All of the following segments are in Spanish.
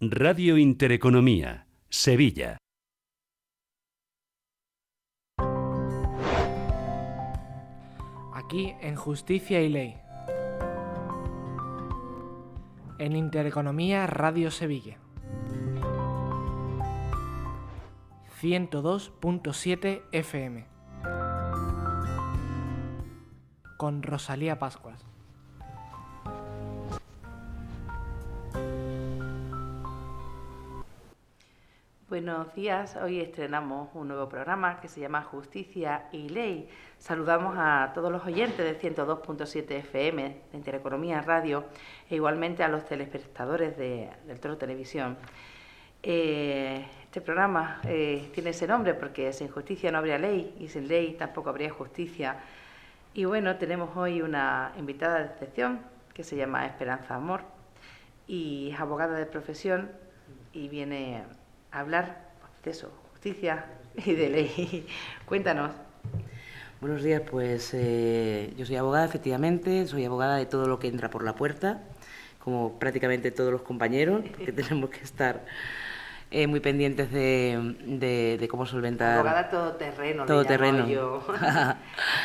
Radio Intereconomía, Sevilla. Aquí en Justicia y Ley. En Intereconomía Radio Sevilla. 102.7 FM. Con Rosalía Pascuas. Buenos días, hoy estrenamos un nuevo programa que se llama Justicia y Ley. Saludamos a todos los oyentes de 102.7 FM de Intereconomía Radio e igualmente a los telespectadores del Toro Televisión. Este programa tiene ese nombre porque sin justicia no habría ley y sin ley tampoco habría justicia. Y bueno, tenemos hoy una invitada de excepción que se llama Esperanza Amor y es abogada de profesión y viene a hablar de eso, justicia y de ley. Cuéntanos. Buenos días, pues yo soy abogada, efectivamente, soy abogada de todo lo que entra por la puerta, como prácticamente todos los compañeros, que tenemos que estar muy pendientes de cómo solventar... Abogada todoterreno, todoterreno.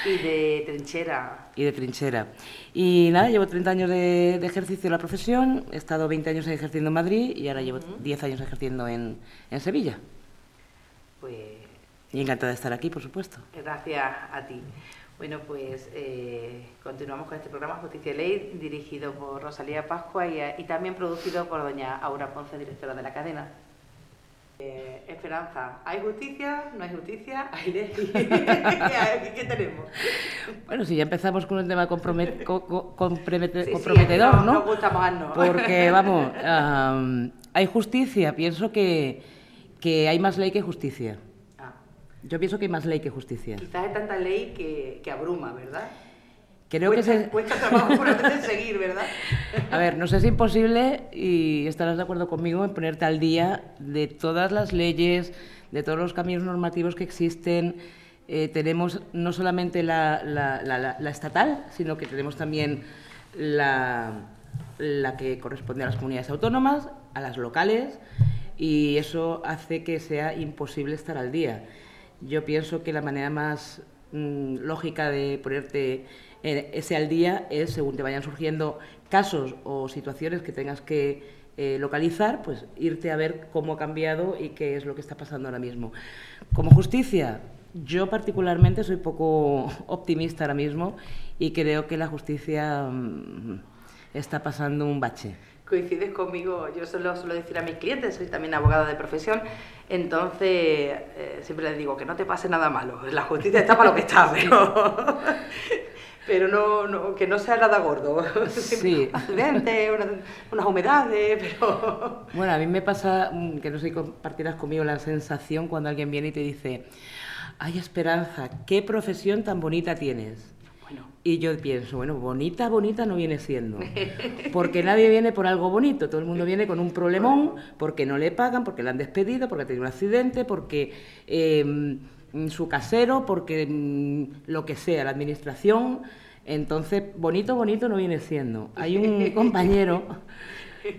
Y de trinchera. Y de trinchera. Y nada, llevo 30 años de ejercicio de la profesión, he estado 20 años ejerciendo en Madrid y ahora llevo 10 años ejerciendo en Sevilla. Pues... Y encantada de estar aquí, por supuesto. Gracias a ti. Bueno, pues continuamos con este programa Justicia y Ley, dirigido por Rosalía Pascua y también producido por doña Aura Ponce, directora de la cadena. Esperanza, ¿hay justicia? ¿No hay justicia? ¿Hay ley? ¿Qué tenemos? Bueno, si ya empezamos con un tema comprometedor, sí, ¿no? Nos gusta más, ¿no? Porque, vamos, hay justicia. Pienso que hay más ley que justicia. Yo pienso que hay más ley que justicia. Quizás hay tanta ley que abruma, ¿verdad? Cuesta trabajo por seguir, ¿verdad? A ver, no sé si es imposible, y estarás de acuerdo conmigo, en ponerte al día de todas las leyes, de todos los caminos normativos que existen. Tenemos no solamente la estatal, sino que tenemos también la que corresponde a las comunidades autónomas, a las locales, y eso hace que sea imposible estar al día. Yo pienso que la manera más lógica de ponerte ese al día es, según te vayan surgiendo casos o situaciones que tengas que localizar, pues irte a ver cómo ha cambiado y qué es lo que está pasando ahora mismo. Como justicia, yo particularmente soy poco optimista ahora mismo y creo que la justicia está pasando un bache. Coincides conmigo, yo suelo decir a mis clientes, soy también abogada de profesión, entonces siempre les digo que no te pase nada malo, la justicia está para lo que está, pero no, que no sea nada gordo. Sí. Accidentes, unas humedades, pero... Bueno, a mí me pasa, que no sé si compartirás conmigo la sensación cuando alguien viene y te dice: ¡ay, Esperanza, qué profesión tan bonita tienes! Y yo pienso, bueno, bonita no viene siendo, porque nadie viene por algo bonito, todo el mundo viene con un problemón, porque no le pagan, porque le han despedido, porque ha tenido un accidente, porque su casero, porque lo que sea, la administración. Entonces, bonito no viene siendo. Hay un compañero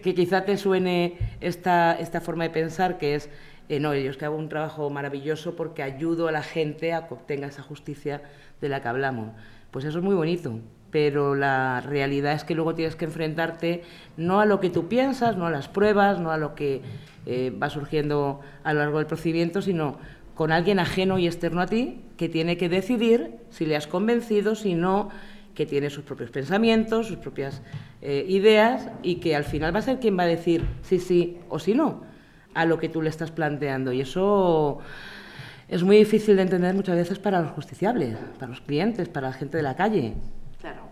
que quizá te suene esta forma de pensar, que es, no, yo es que hago un trabajo maravilloso porque ayudo a la gente a que obtenga esa justicia de la que hablamos. Pues eso es muy bonito, pero la realidad es que luego tienes que enfrentarte no a lo que tú piensas, no a las pruebas, no a lo que va surgiendo a lo largo del procedimiento, sino con alguien ajeno y externo a ti que tiene que decidir si le has convencido, si no, que tiene sus propios pensamientos, sus propias ideas y que al final va a ser quien va a decir sí o sí no a lo que tú le estás planteando. Y eso es muy difícil de entender muchas veces para los justiciables, para los clientes, para la gente de la calle. Claro.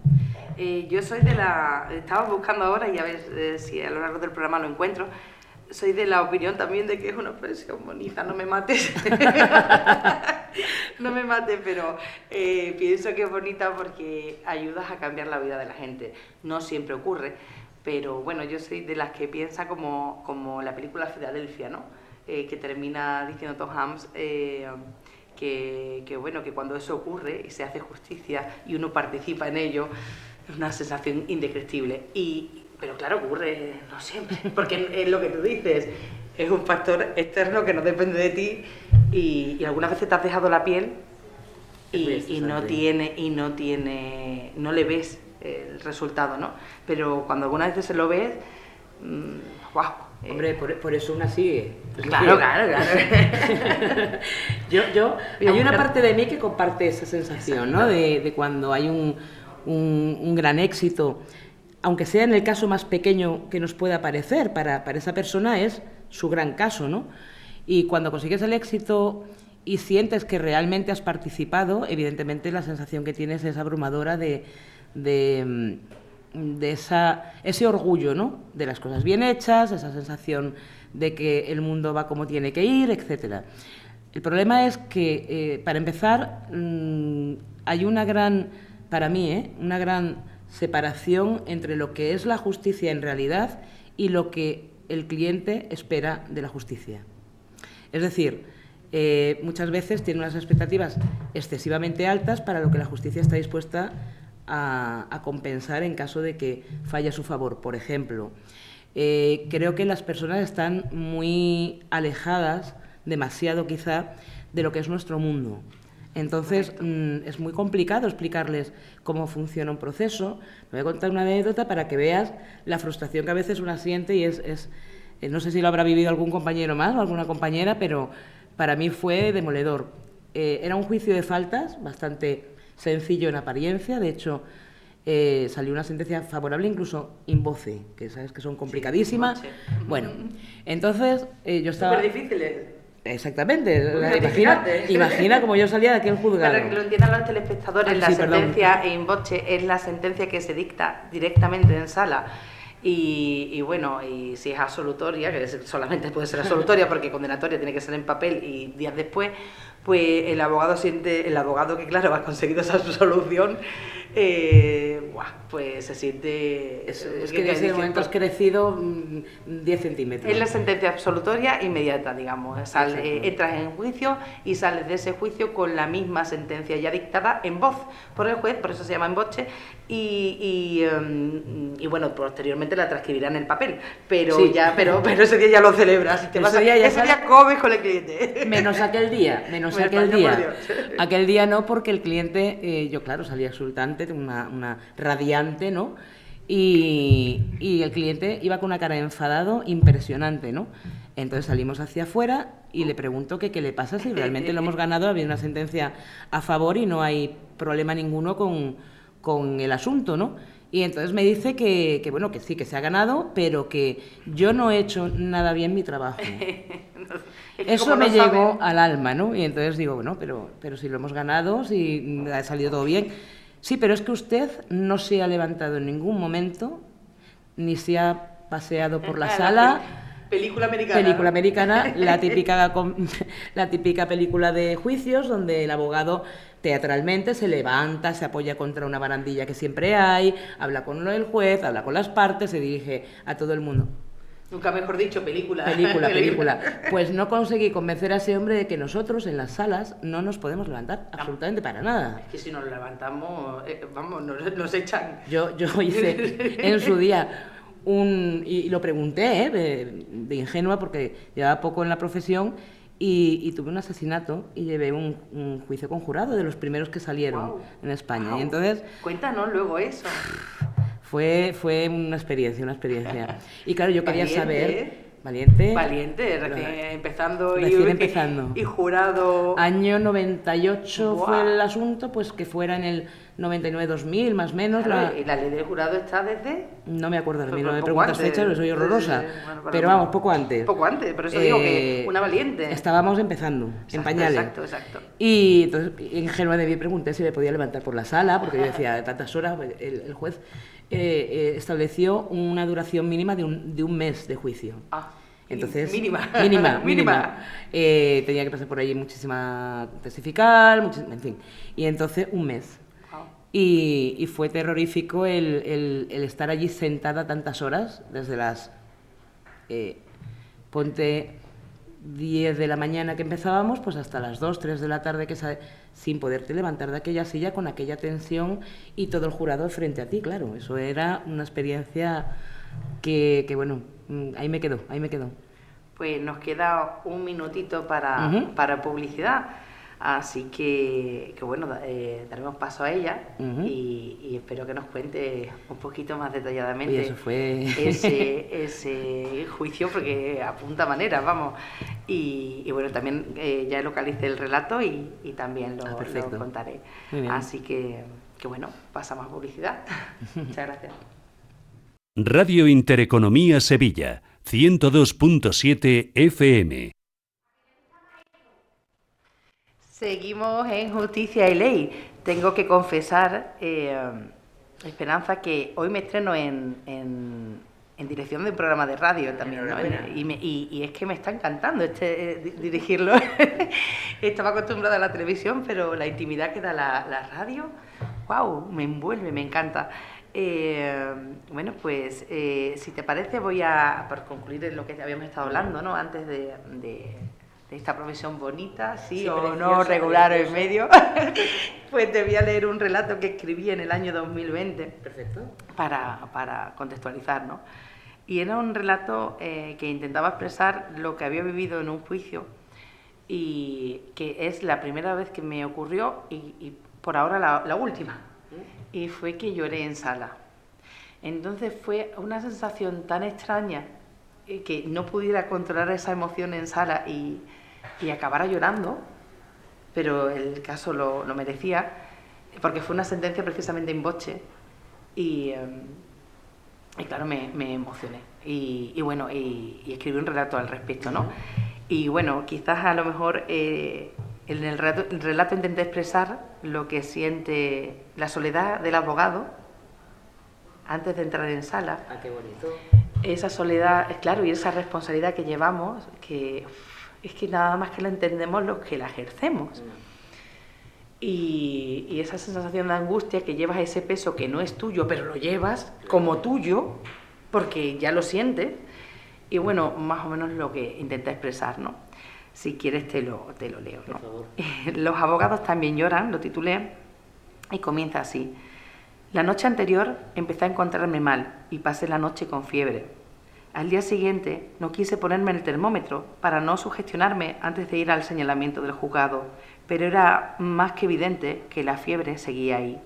Yo soy estaba buscando ahora y a ver si a lo largo del programa lo encuentro. Soy de la opinión también de que es una profesión bonita, no me mates. No me mates, pero pienso que es bonita porque ayudas a cambiar la vida de la gente. No siempre ocurre, pero bueno, yo soy de las que piensa como la película Filadelfia, ¿no? Que termina diciendo Tom Hanks que bueno, que cuando eso ocurre y se hace justicia y uno participa en ello, es una sensación indescriptible. Y Pero claro, ocurre no siempre, porque es lo que tú dices, es un factor externo que no depende de ti y algunas veces te has dejado la piel y no le ves el resultado, ¿no? Pero cuando algunas veces se lo ves, ¡guau! Hombre, por eso una sigue. Claro. Hay una parte de mí que comparte esa sensación, ¿no? De cuando hay un gran éxito, aunque sea en el caso más pequeño que nos pueda parecer, para esa persona es su gran caso, ¿no? Y cuando consigues el éxito y sientes que realmente has participado, evidentemente la sensación que tienes es abrumadora de ese orgullo, ¿no? De las cosas bien hechas, esa sensación de que el mundo va como tiene que ir, etcétera. El problema es que, para empezar, hay una gran, para mí, una gran separación entre lo que es la justicia en realidad y lo que el cliente espera de la justicia. Es decir, muchas veces tiene unas expectativas excesivamente altas para lo que la justicia está dispuesta a compensar en caso de que falle a su favor. Por ejemplo, creo que las personas están muy alejadas, demasiado quizá, de lo que es nuestro mundo. Entonces, es muy complicado explicarles cómo funciona un proceso. Me voy a contar una anécdota para que veas la frustración que a veces una siente y no sé si lo habrá vivido algún compañero más o alguna compañera, pero para mí fue demoledor. Era un juicio de faltas bastante sencillo en apariencia, de hecho salió una sentencia favorable incluso in voce, que sabes que son complicadísimas. Sí, bueno, entonces yo estaba... Súper difíciles. Exactamente, imagina como yo salía de aquel juzgado. Para que lo entiendan los telespectadores, la sentencia in voce es la sentencia que se dicta directamente en sala. Y bueno, y si es absolutoria, que solamente puede ser absolutoria porque condenatoria tiene que ser en papel y días después, pues el abogado que claro ha conseguido esa absolución, pues se siente... Es que en ese momento has crecido 10 centímetros. Es la sentencia absolutoria inmediata, digamos. Entras en juicio y sales de ese juicio con la misma sentencia ya dictada en voz por el juez, por eso se llama en voce, y bueno, posteriormente la transcribirán en el papel, pero sí. pero ese día ya lo celebras, ese día comes con el cliente. Menos aquel día. Aquel día no, porque el cliente, yo claro, salía exultante, una radiante, ¿no? Y el cliente iba con una cara de enfadado impresionante, ¿no? Entonces salimos hacia afuera y le pregunto que qué le pasa, si realmente lo hemos ganado, había una sentencia a favor y no hay problema ninguno con el asunto, ¿no? Y entonces me dice que bueno, que sí, que se ha ganado, pero que yo no he hecho nada bien mi trabajo. Eso me llegó al alma, ¿no? Y entonces digo, bueno, pero si lo hemos ganado, si ha salido todo bien. Sí, pero es que usted no se ha levantado en ningún momento, ni se ha paseado por la sala. Película americana, la típica película de juicios donde el abogado teatralmente se levanta, se apoya contra una barandilla que siempre hay, habla con el juez, habla con las partes, se dirige a todo el mundo. Nunca mejor dicho, película. Pues no conseguí convencer a ese hombre de que nosotros en las salas no nos podemos levantar absolutamente para nada. Es que si nos levantamos, nos echan. Yo hice en su día y lo pregunté, de ingenua, porque llevaba poco en la profesión, y tuve un asesinato y llevé un juicio conjurado, de los primeros que salieron en España. Y entonces, cuéntanos luego eso. Fue una experiencia. Y claro, yo quería saber... Valiente, empezando y jurado. Año 98 fue el asunto, pues que fuera en el 99-2000, más o menos. Claro, ¿y la ley del jurado está desde? No me acuerdo, no me preguntas fechas, porque soy horrorosa. Pero vamos, poco antes. Por eso digo que una valiente. Estábamos empezando, en pañales. Exacto. Y entonces, ingenua de mí, pregunté si me podía levantar por la sala, porque yo decía, tantas horas, el juez estableció una duración mínima de un mes de juicio. Entonces, mínima. Tenía que pasar por ahí muchísima testifical, en fin. Y entonces, un mes. Y fue terrorífico el estar allí sentada tantas horas, desde las ponte 10 de la mañana que empezábamos, pues hasta las 2, 3 de la tarde, sin poderte levantar de aquella silla, con aquella tensión y todo el jurado frente a ti, claro. Eso era una experiencia que bueno, ahí me quedo. Pues nos queda un minutito para publicidad, así que bueno, daremos paso a ella y espero que nos cuente un poquito más detalladamente. Oye, eso fue ese juicio, porque apunta maneras, vamos. Y bueno, también ya localicé el relato y también lo contaré. Así que bueno, pasamos a publicidad. Muchas gracias. Radio Intereconomía Sevilla, 102.7 FM. Seguimos en Justicia y Ley. Tengo que confesar, Esperanza, que hoy me estreno en dirección de un programa de radio también, ¿no? Y es que me está encantando dirigirlo. Estaba acostumbrada a la televisión, pero la intimidad que da la radio, ¡wow!, me envuelve, me encanta. Bueno, pues si te parece, por concluir en lo que habíamos estado hablando, ¿no? Antes de esta profesión bonita, sí o preciosa, no, regular o en medio, pues te voy a leer un relato que escribí en el año 2020. Perfecto. Para contextualizar, ¿no? Y era un relato que intentaba expresar lo que había vivido en un juicio y que es la primera vez que me ocurrió y por ahora la última. Y fue que lloré en sala. Entonces fue una sensación tan extraña que no pudiera controlar esa emoción en sala y acabara llorando, pero el caso lo merecía, porque fue una sentencia precisamente in voce y claro, me emocioné y bueno, y escribí un relato al respecto, ¿no? Y bueno, quizás a lo mejor en el relato intenté expresar lo que siente la soledad del abogado antes de entrar en sala. Ah, qué bonito. Esa soledad, claro, y esa responsabilidad que llevamos, que es que nada más que la entendemos los que la ejercemos. Y esa sensación de angustia que llevas, ese peso que no es tuyo, pero lo llevas como tuyo, porque ya lo sientes. Y bueno, más o menos lo que intenté expresar, ¿no? Si quieres te lo leo, ¿no? Por favor. Los abogados también lloran, lo titulé, y comienza así. La noche anterior empecé a encontrarme mal y pasé la noche con fiebre. Al día siguiente no quise ponerme el termómetro para no sugestionarme antes de ir al señalamiento del juzgado, pero era más que evidente que la fiebre seguía ahí.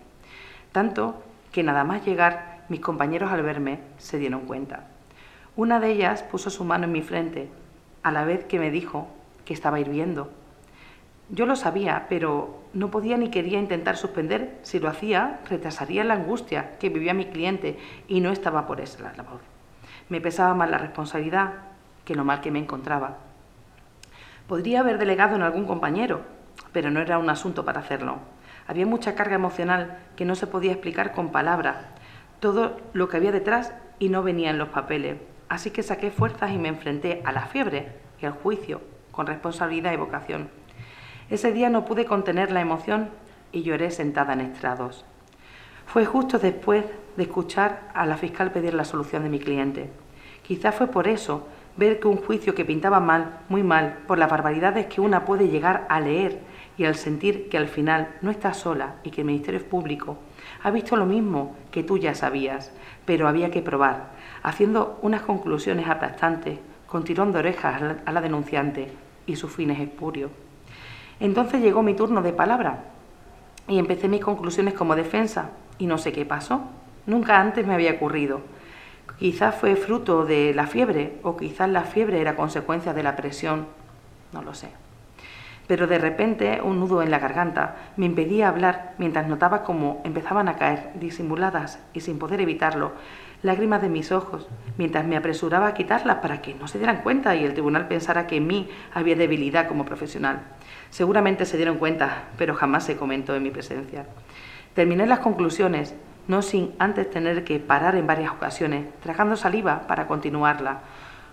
Tanto que nada más llegar, mis compañeros al verme se dieron cuenta. Una de ellas puso su mano en mi frente, a la vez que me dijo que estaba hirviendo. Yo lo sabía, pero no podía ni quería intentar suspender. Si lo hacía, retrasaría la angustia que vivía mi cliente y no estaba por esa labor. Me pesaba más la responsabilidad que lo mal que me encontraba. Podría haber delegado en algún compañero, pero no era un asunto para hacerlo. Había mucha carga emocional que no se podía explicar con palabras, todo lo que había detrás y no venía en los papeles. Así que saqué fuerzas y me enfrenté a la fiebre y al juicio con responsabilidad y vocación. Ese día no pude contener la emoción y lloré sentada en estrados. Fue justo después de escuchar a la fiscal pedir la solución de mi cliente. Quizás fue por eso ver que un juicio que pintaba mal, muy mal, por las barbaridades que una puede llegar a leer y al sentir que al final no está sola y que el Ministerio Público ha visto lo mismo que tú ya sabías, pero había que probar, haciendo unas conclusiones aplastantes, con tirón de orejas a la denunciante y sus fines espurios. Entonces llegó mi turno de palabra y empecé mis conclusiones como defensa y no sé qué pasó. Nunca antes me había ocurrido. Quizás fue fruto de la fiebre o quizás la fiebre era consecuencia de la presión, no lo sé. Pero de repente un nudo en la garganta me impedía hablar mientras notaba cómo empezaban a caer, disimuladas y sin poder evitarlo, lágrimas de mis ojos, mientras me apresuraba a quitarlas para que no se dieran cuenta y el tribunal pensara que en mí había debilidad como profesional. Seguramente se dieron cuenta, pero jamás se comentó en mi presencia. Terminé las conclusiones, no sin antes tener que parar en varias ocasiones, tragando saliva para continuarla,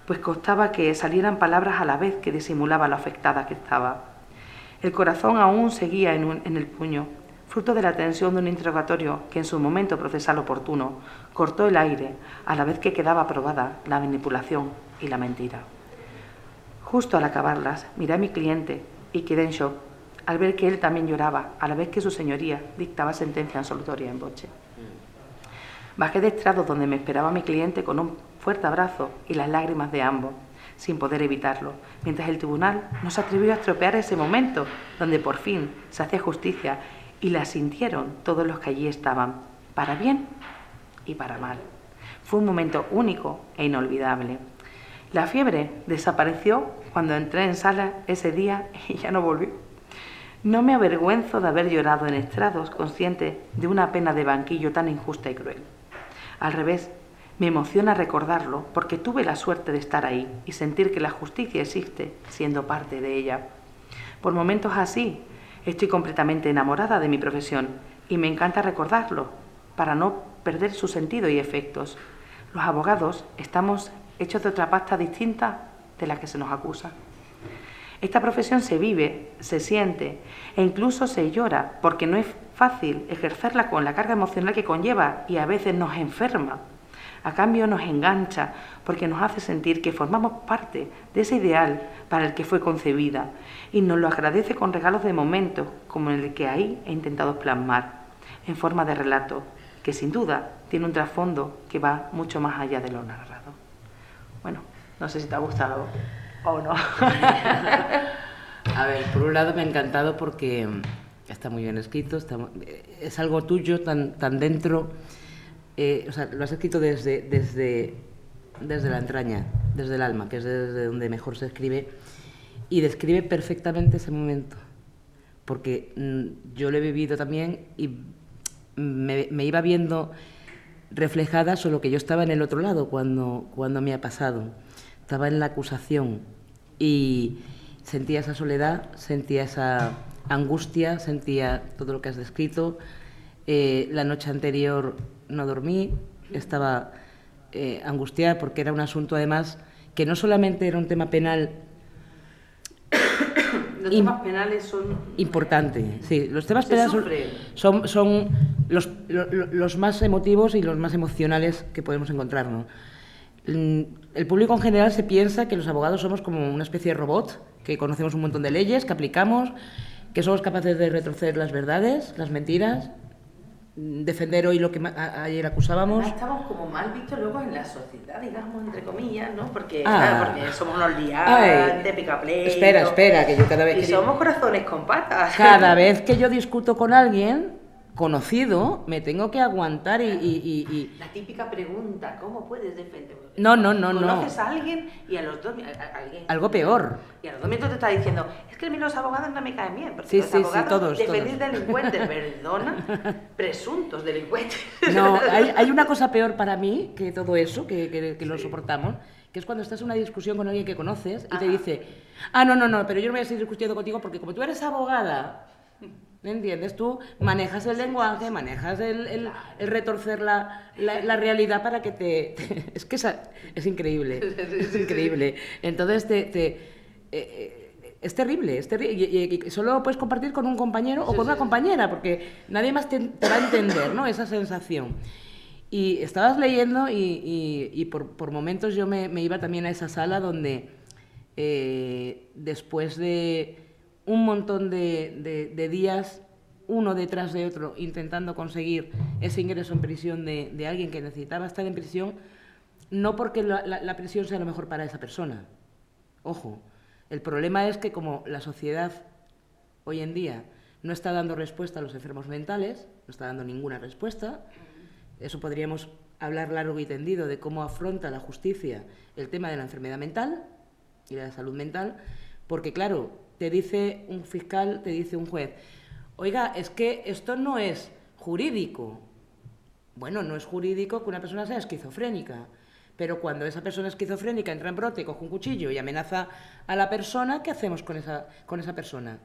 pues costaba que salieran palabras a la vez que disimulaba lo afectada que estaba. El corazón aún seguía en el puño, fruto de la tensión de un interrogatorio que en su momento procesal oportuno cortó el aire, a la vez que quedaba probada la manipulación y la mentira. Justo al acabarlas, miré a mi cliente y quedé en shock al ver que él también lloraba, a la vez que su señoría dictaba sentencia absolutoria en voce. Bajé de estrados donde me esperaba mi cliente con un fuerte abrazo y las lágrimas de ambos, sin poder evitarlo, mientras el tribunal no se atrevió a estropear ese momento donde por fin se hacía justicia y la sintieron todos los que allí estaban, para bien y para mal. Fue un momento único e inolvidable. La fiebre desapareció cuando entré en sala ese día y ya no volvió. No me avergüenzo de haber llorado en estrados, consciente de una pena de banquillo tan injusta y cruel. Al revés, me emociona recordarlo porque tuve la suerte de estar ahí y sentir que la justicia existe siendo parte de ella. Por momentos así, estoy completamente enamorada de mi profesión y me encanta recordarlo para no perder su sentido y efectos. Los abogados estamos hechos de otra pasta distinta de la que se nos acusa. Esta profesión se vive, se siente e incluso se llora porque no es fácil ejercerla con la carga emocional que conlleva y a veces nos enferma. A cambio nos engancha porque nos hace sentir que formamos parte de ese ideal para el que fue concebida y nos lo agradece con regalos de momentos como el que ahí he intentado plasmar en forma de relato, que sin duda tiene un trasfondo que va mucho más allá de lo narrado. Bueno, no sé si te ha gustado o no. A ver, por un lado me ha encantado porque está muy bien escrito, es algo tuyo tan dentro, o sea, lo has escrito desde la entraña, desde el alma, que es desde donde mejor se escribe, y describe perfectamente ese momento, porque yo lo he vivido también y me iba viendo reflejada, solo que yo estaba en el otro lado cuando me ha pasado. Estaba en la acusación y sentía esa soledad, sentía esa angustia, sentía todo lo que has descrito. La noche anterior no dormí, estaba angustiada porque era un asunto además que no solamente era un tema penal. Los temas penales son importante, sí. Los temas penales son los más emotivos y los más emocionales que podemos encontrarnos. El público en general se piensa que los abogados somos como una especie de robot, que conocemos un montón de leyes, que aplicamos, que somos capaces de retorcer las verdades, las mentiras, defender hoy lo que ayer acusábamos. Estamos como mal vistos luego en la sociedad, digamos, entre comillas, ¿no? Porque somos unos liantes, picapleitos. Espera, que yo cada vez... Y somos corazones con patas. Cada vez que yo discuto con alguien conocido, me tengo que aguantar y... La típica pregunta, ¿cómo puedes defender? No. Conoces a alguien y a los dos... Algo peor. Y a los 2 minutos te está diciendo, es que a mí los abogados no me caen bien, porque sí, los abogados todos. delincuentes, perdona, presuntos delincuentes. No, hay una cosa peor para mí que todo eso, que lo soportamos, que es cuando estás en una discusión con alguien que conoces y te dice, no, pero yo no voy a seguir discutiendo contigo porque como tú eres abogada... ¿Me entiendes? Tú manejas el lenguaje, manejas el retorcer la realidad para que te... Es que es increíble, es increíble. Entonces es terrible, y solo puedes compartir con un compañero o con una compañera, porque nadie más te va a entender, ¿no? Esa sensación. Y estabas leyendo y por momentos yo me iba también a esa sala donde después de un montón de días, uno detrás de otro, intentando conseguir ese ingreso en prisión de alguien que necesitaba estar en prisión, no porque la prisión sea lo mejor para esa persona. Ojo, el problema es que como la sociedad hoy en día no está dando respuesta a los enfermos mentales, no está dando ninguna respuesta, eso podríamos hablar largo y tendido de cómo afronta la justicia el tema de la enfermedad mental y la salud mental, porque claro, te dice un fiscal, te dice un juez, oiga, es que esto no es jurídico. Bueno, no es jurídico que una persona sea esquizofrénica, pero cuando esa persona esquizofrénica entra en brote, coge un cuchillo y amenaza a la persona, ¿qué hacemos con esa persona?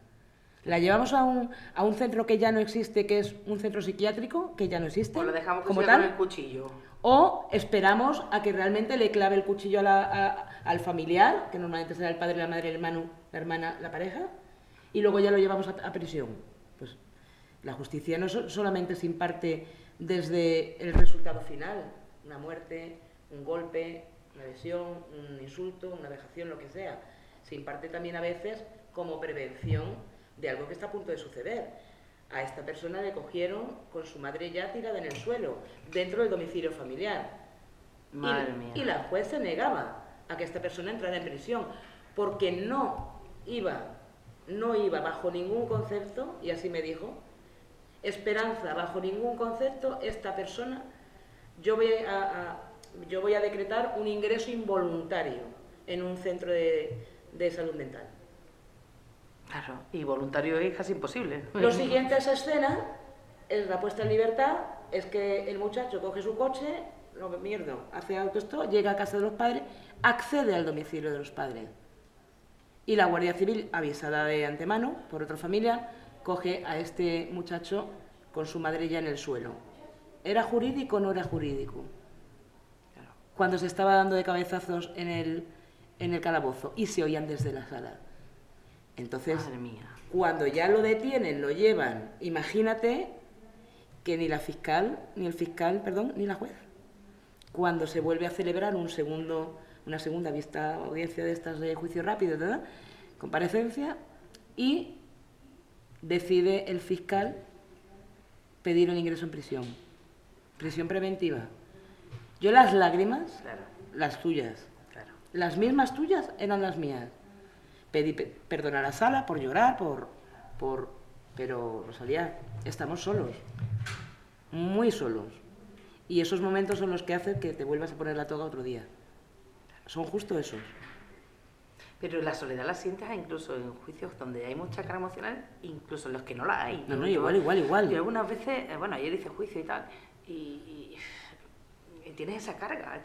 ¿La llevamos a un centro que ya no existe, que es un centro psiquiátrico, que ya no existe? O lo dejamos como tal, con el cuchillo. O esperamos a que realmente le clave el cuchillo al familiar, que normalmente será el padre, la madre, el hermano, la hermana, la pareja, y luego ya lo llevamos a prisión. Pues la justicia no solamente se imparte desde el resultado final, una muerte, un golpe, una lesión, un insulto, una vejación, lo que sea. Se imparte también a veces como prevención de algo que está a punto de suceder. A esta persona le cogieron con su madre ya tirada en el suelo, dentro del domicilio familiar. Madre mía. Y la juez se negaba a que esta persona entrara en prisión, porque no iba bajo ningún concepto, y así me dijo, Esperanza, bajo ningún concepto, esta persona, yo voy a decretar un ingreso involuntario en un centro de salud mental. Claro, y voluntario es casi imposible. Lo siguiente a esa escena es la puesta en libertad, es que el muchacho coge su coche, hace autostop, llega a casa de los padres, accede al domicilio de los padres. Y la Guardia Civil, avisada de antemano por otra familia, coge a este muchacho con su madre ya en el suelo. ¿Era jurídico o no era jurídico? Claro. Cuando se estaba dando de cabezazos en el calabozo y se oían desde la sala. Entonces, madre mía, cuando ya lo detienen, lo llevan, imagínate que ni el fiscal, ni la juez, cuando se vuelve a celebrar una segunda vista, audiencia de estas de juicio rápido, ¿verdad?, comparecencia, y decide el fiscal pedir un ingreso en prisión preventiva. Yo las lágrimas, claro, las tuyas, claro, las mismas tuyas eran las mías. Pedí perdón a la sala por llorar, pero Rosalía, estamos solos, muy solos. Y esos momentos son los que hacen que te vuelvas a poner la toga otro día. Son justo esos. Pero la soledad la sientes incluso en juicios donde hay mucha carga emocional, incluso en los que no la hay. No, igual. Yo algunas veces, ayer hice juicio y tal, y tienes esa carga,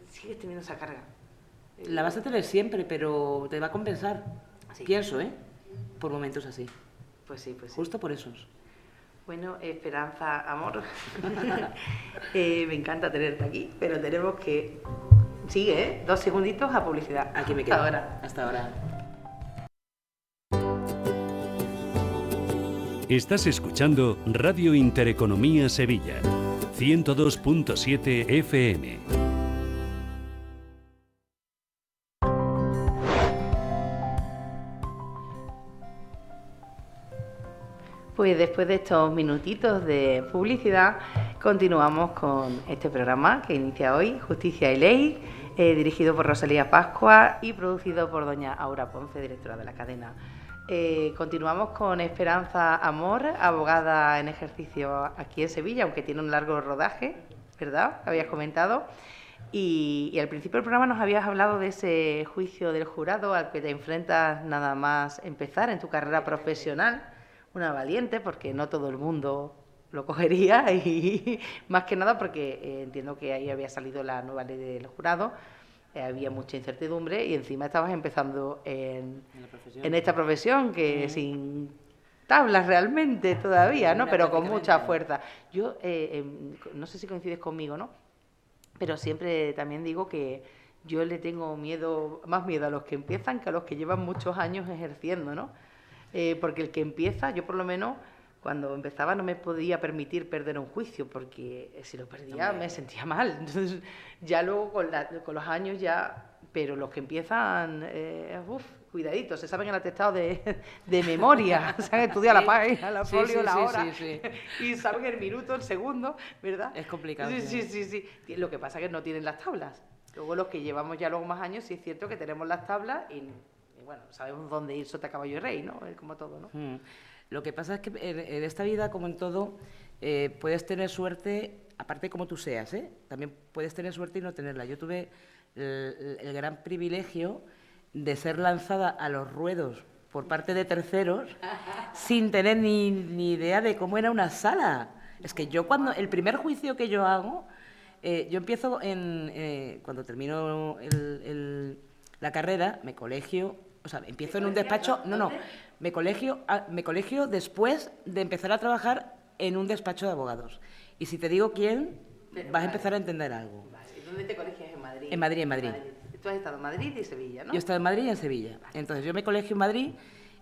sigues teniendo esa carga. La vas a tener siempre, pero te va a compensar. Sí. Pienso, por momentos así. Pues sí. Justo por esos. Bueno, Esperanza, amor, me encanta tenerte aquí, pero tenemos que... Sigue, 2 segunditos a publicidad. Aquí me quedo. Hasta ahora. Estás escuchando Radio Intereconomía Sevilla, 102.7 FM. Pues después de estos minutitos de publicidad, continuamos con este programa que inicia hoy, Justicia y Ley, dirigido por Rosalía Pascua y producido por doña Aura Ponce, directora de la cadena. Continuamos con Esperanza Amor, abogada en ejercicio aquí en Sevilla, aunque tiene un largo rodaje, ¿verdad? Habías comentado. Y al principio del programa nos habías hablado de ese juicio del jurado al que te enfrentas nada más empezar en tu carrera profesional. Una valiente, porque no todo el mundo lo cogería, y más que nada porque entiendo que ahí había salido la nueva ley del jurado, había mucha incertidumbre y encima estabas empezando en esta profesión que sin tablas realmente todavía, ¿no? Pero con mucha fuerza. Yo no sé si coincides conmigo, ¿no? Pero siempre también digo que yo le tengo más miedo a los que empiezan que a los que llevan muchos años ejerciendo, ¿no? Porque el que empieza, yo por lo menos, cuando empezaba no me podía permitir perder un juicio, porque si lo perdía me sentía mal. Entonces, ya luego con los años ya... Pero los que empiezan, cuidadito, se saben el atestado de memoria, se han estudiado la página, la folio, la hora, y saben el minuto, el segundo, ¿verdad? Es complicado. Sí. Lo que pasa es que no tienen las tablas. Luego los que llevamos ya luego más años, sí es cierto que tenemos las tablas y bueno, sabemos dónde ir sota caballo y rey, ¿no? Es como todo, ¿no? Lo que pasa es que en esta vida, como en todo, puedes tener suerte, aparte como tú seas, también puedes tener suerte y no tenerla. Yo tuve el gran privilegio de ser lanzada a los ruedos por parte de terceros sin tener ni idea de cómo era una sala. Es que yo el primer juicio que yo hago, yo empiezo cuando termino la carrera, me colegio. O sea, empiezo en un despacho... Me colegio después de empezar a trabajar en un despacho de abogados. Y si te digo quién, vas a empezar a entender algo. ¿Y dónde te colegias? ¿En Madrid? En Madrid. Tú has estado en Madrid y Sevilla, ¿no? Yo he estado en Madrid y en Sevilla. Entonces, yo me colegio en Madrid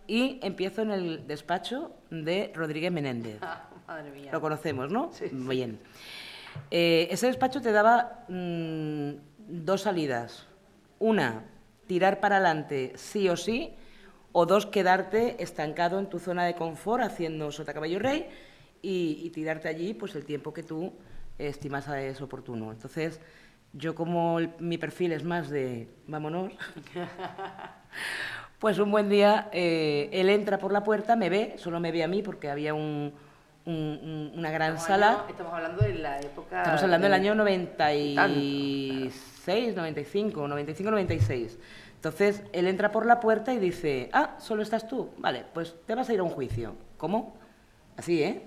y empiezo en el despacho de Rodríguez Menéndez. Madre mía. Lo conocemos, ¿no? Sí. Bien. Ese despacho te daba 2 salidas. Una, tirar para adelante sí o sí, o 2, quedarte estancado en tu zona de confort haciendo sota, caballo, rey y tirarte allí pues el tiempo que tú estimas es oportuno. Entonces, yo como mi perfil es más de vámonos, pues un buen día él entra por la puerta, me ve, solo me ve a mí porque había una gran sala. Estamos hablando de la época... Estamos hablando del año 96, 95, 96. Entonces, él entra por la puerta y dice, ¿solo estás tú? Vale, pues te vas a ir a un juicio. ¿Cómo? Así, ¿eh?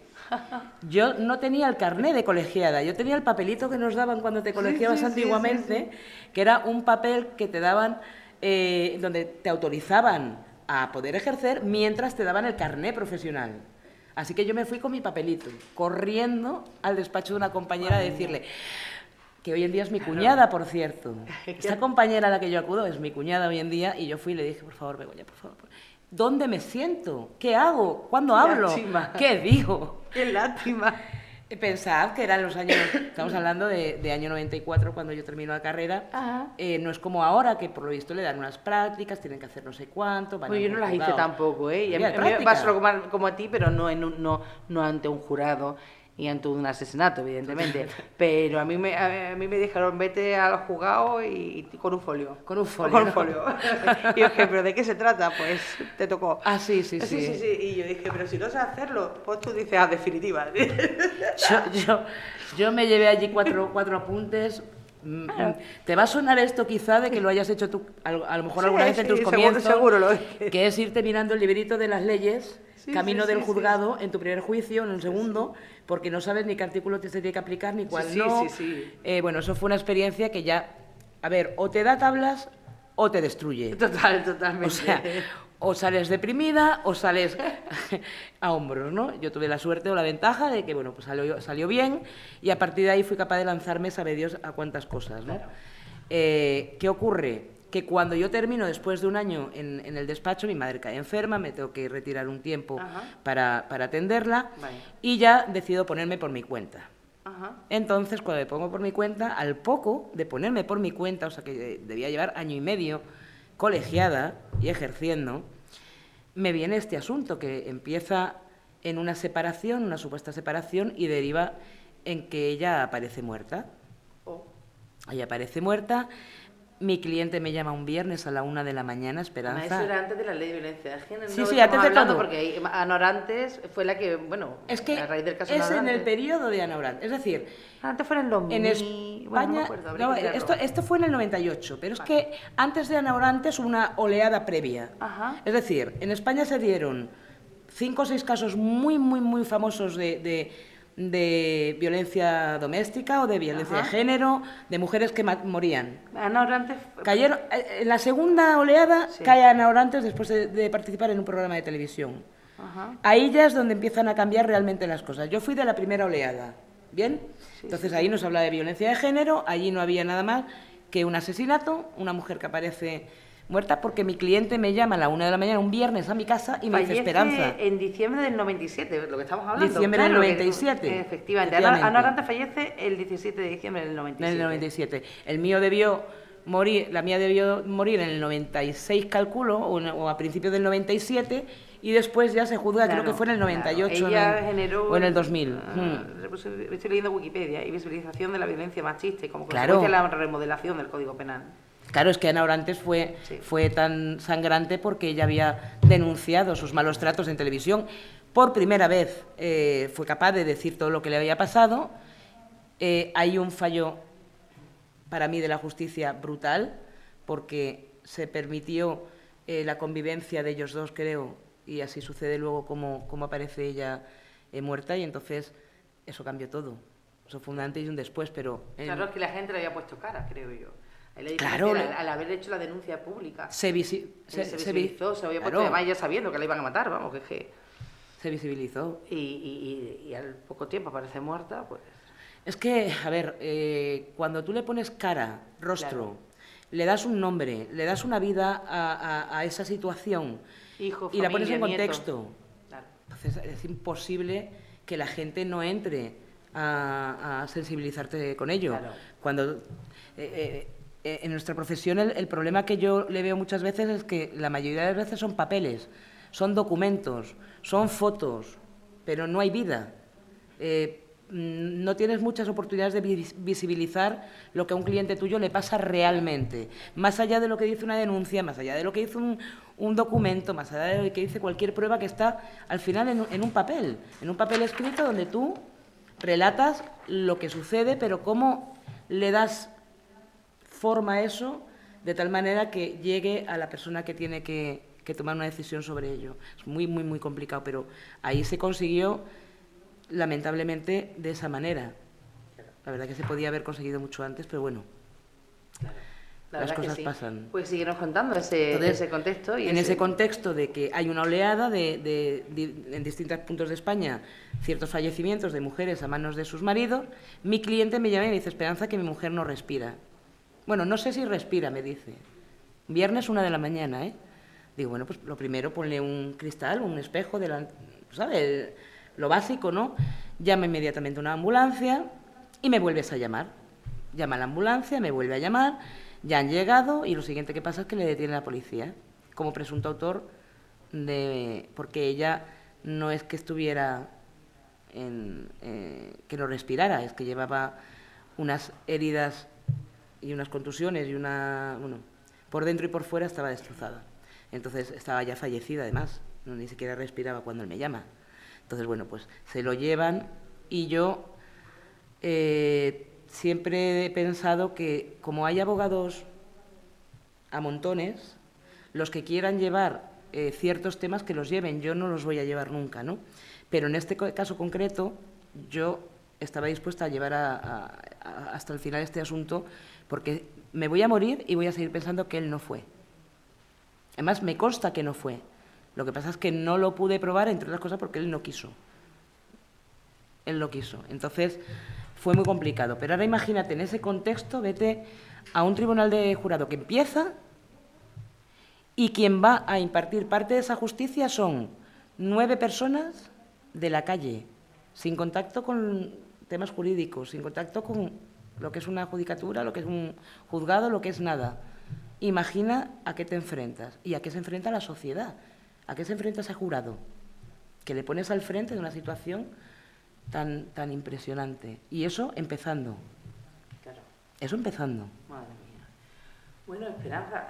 Yo no tenía el carné de colegiada, yo tenía el papelito que nos daban cuando te colegiabas antiguamente, que era un papel que te daban, donde te autorizaban a poder ejercer mientras te daban el carné profesional. Así que yo me fui con mi papelito, corriendo al despacho de una compañera a decirle, que hoy en día es mi cuñada, por cierto. Esta compañera a la que yo acudo es mi cuñada hoy en día, y yo fui y le dije, por favor, Begoña, por favor. ¿Dónde me siento? ¿Qué hago? ¿Cuándo hablo? Lástima. ¿Qué digo? ¡Qué lástima! Pensad que eran los años, estamos hablando de año 94, cuando yo termino la carrera. No es como ahora, que por lo visto le dan unas prácticas, tienen que hacer no sé cuánto. Pues yo no las hice tampoco, ¿eh? Y a mí me pasó como a ti, pero no ante un jurado y ante un asesinato, evidentemente. Pero a mí me dijeron, vete al juzgado y con un folio. Con un folio. Con un folio. Y yo dije, ¿pero de qué se trata? Pues te tocó. Sí. Y yo dije, pero si no sé hacerlo, pues tú dices, definitiva. Yo me llevé allí cuatro apuntes. Te va a sonar esto quizá de que lo hayas hecho tú, a lo mejor alguna vez en tus comienzos, seguro que es irte mirando el librito de las leyes, camino del juzgado, en tu primer juicio, en el segundo, porque no sabes ni qué artículo te se tiene que aplicar ni cuál no. Bueno, eso fue una experiencia que ya, a ver, o te da tablas o te destruye. Totalmente. O sea, o sales deprimida o sales a hombros, ¿no? Yo tuve la suerte o la ventaja de que, bueno, pues salió bien, y a partir de ahí fui capaz de lanzarme, sabe Dios, a cuántas cosas, ¿no? Claro. ¿Qué ocurre? Que cuando yo termino, después de un año en el despacho, mi madre cae enferma, me tengo que retirar un tiempo para atenderla, y ya decido ponerme por mi cuenta. Entonces, cuando me pongo por mi cuenta, al poco de ponerme por mi cuenta, o sea que debía llevar año y medio colegiada y ejerciendo, me viene este asunto que empieza en una separación, una supuesta separación, y deriva en que ella aparece muerta. Ella aparece muerta. Mi cliente me llama un viernes a la 1 de la mañana, Esperanza. Eso era antes de la ley de violencia de género. Sí, antes de todo. Porque Ana Orantes fue la que, bueno, es que a raíz del caso es en el periodo de Ana Orantes. Es decir, antes fue en el 2000. En España, esto fue en el 98, pero es que antes de Ana Orantes hubo una oleada previa. Es decir, en España se dieron 5 o 6 casos muy, muy, muy famosos de violencia doméstica o de violencia de género, de mujeres que morían. Ana Orantes... Cayeron, en la segunda oleada cae Ana Orantes después de participar en un programa de televisión. Ahí ya es donde empiezan a cambiar realmente las cosas. Yo fui de la primera oleada, ¿bien? Entonces ahí nos habla de violencia de género, allí no había nada más que un asesinato, una mujer que aparece muerta, porque mi cliente me llama a la 1 de la mañana un viernes a mi casa y me dice, Esperanza. En diciembre del 97, lo que estamos hablando. Diciembre del 97. Efectivamente. Ana Orantes fallece el 17 de diciembre del 97. En el 97. El mío debió morir, la mía debió morir en el 96, calculo, o a principios del 97, y después ya se juzga, creo que fue en el 98 o en el 2000. Estoy leyendo Wikipedia, y visibilización de la violencia machista y como consecuencia la remodelación del Código Penal. Claro, es que Ana Orantes fue tan sangrante porque ella había denunciado sus malos tratos en televisión. Por primera vez fue capaz de decir todo lo que le había pasado. Hay un fallo, para mí, de la justicia brutal, porque se permitió la convivencia de ellos dos, creo, y así sucede luego como aparece ella muerta, y entonces eso cambió todo. Eso fue un antes y un después, pero... Claro, es que la gente le había puesto cara, creo yo. Claro, al haber hecho la denuncia pública. Se visibilizó, se había puesto, además ya sabiendo que la iban a matar, vamos, que... Se visibilizó. Y al poco tiempo aparece muerta, pues... Es que, a ver, cuando tú le pones cara, rostro, le das un nombre, le das una vida a esa situación, hijo, y familia, la pones en nieto. contexto, entonces es imposible que la gente no entre a sensibilizarte con ello. Cuando en nuestra profesión el problema que yo le veo muchas veces es que la mayoría de las veces son papeles, son documentos, son fotos, pero no hay vida. No tienes muchas oportunidades de visibilizar lo que a un cliente tuyo le pasa realmente, más allá de lo que dice una denuncia, más allá de lo que dice un documento, más allá de lo que dice cualquier prueba que está al final en un papel escrito donde tú relatas lo que sucede, pero cómo le das forma a eso de tal manera que llegue a la persona que tiene que tomar una decisión sobre ello. Es muy, muy, muy complicado, pero ahí se consiguió lamentablemente de esa manera. La verdad que se podía haber conseguido mucho antes, pero bueno, las cosas pasan. Pues síguenos contando ese contexto. En ese contexto de que hay una oleada en distintos puntos de España, ciertos fallecimientos de mujeres a manos de sus maridos, mi cliente me llama y me dice: Esperanza, que mi mujer no respira. Bueno, no sé si respira, me dice. Viernes 1 de la mañana, ¿eh? Digo, bueno, pues lo primero, ponle un cristal, un espejo, ¿sabes? Lo básico, ¿no? Llama inmediatamente a una ambulancia y me vuelves a llamar. Llama a la ambulancia, me vuelve a llamar, ya han llegado y lo siguiente que pasa es que le detiene la policía como presunto autor porque ella no es que estuviera que no respirara, es que llevaba unas heridas y unas contusiones y bueno, por dentro y por fuera estaba destrozada. Entonces estaba ya fallecida además, ni siquiera respiraba cuando él me llama. Entonces, bueno, pues se lo llevan y yo siempre he pensado que como hay abogados a montones, los que quieran llevar ciertos temas que los lleven, yo no los voy a llevar nunca, ¿no? Pero en este caso concreto yo estaba dispuesta a llevar hasta el final este asunto porque me voy a morir y voy a seguir pensando que él no fue. Además, me consta que no fue. Lo que pasa es que no lo pude probar, entre otras cosas, porque él no quiso. Él no quiso. Entonces, fue muy complicado. Pero ahora imagínate, en ese contexto, vete a un tribunal de jurado que empieza y quien va a impartir parte de esa justicia son 9 personas de la calle, sin contacto con temas jurídicos, sin contacto con lo que es una judicatura, lo que es un juzgado, lo que es nada. Imagina a qué te enfrentas y a qué se enfrenta la sociedad. ¿A qué se enfrenta ese jurado? Que le pones al frente de una situación tan impresionante. Y eso empezando. Claro. Eso empezando. Madre mía. Bueno, Esperanza,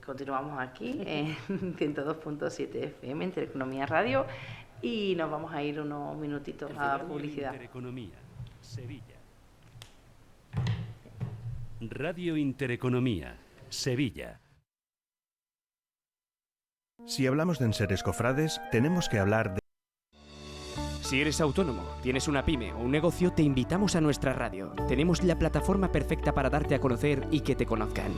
continuamos aquí en 102.7 FM, Intereconomía Radio, y nos vamos a ir unos minutitos a publicidad. Intereconomía, Sevilla. Radio Intereconomía, Sevilla. Si hablamos de enseres cofrades, tenemos que hablar de... Si eres autónomo, tienes una pyme o un negocio, te invitamos a nuestra radio. Tenemos la plataforma perfecta para darte a conocer y que te conozcan.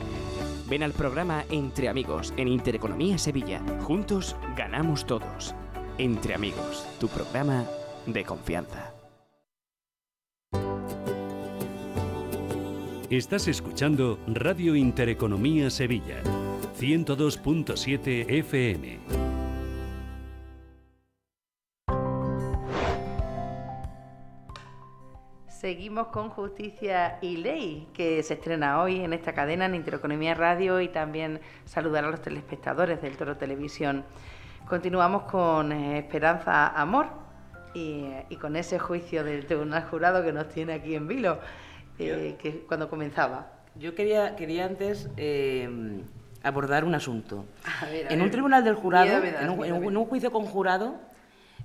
Ven al programa Entre Amigos en Intereconomía Sevilla. Juntos ganamos todos. Entre Amigos, tu programa de confianza. Estás escuchando Radio Intereconomía Sevilla, 102.7 FM. Seguimos con Justicia y Ley, que se estrena hoy en esta cadena en Intereconomía Radio, y también saludar a los telespectadores del Toro Televisión. Continuamos con Esperanza Amor y con ese juicio del Tribunal Jurado que nos tiene aquí en vilo, que cuando comenzaba. Yo quería antes abordar un asunto. A ver, en un tribunal del jurado, en un juicio con jurado,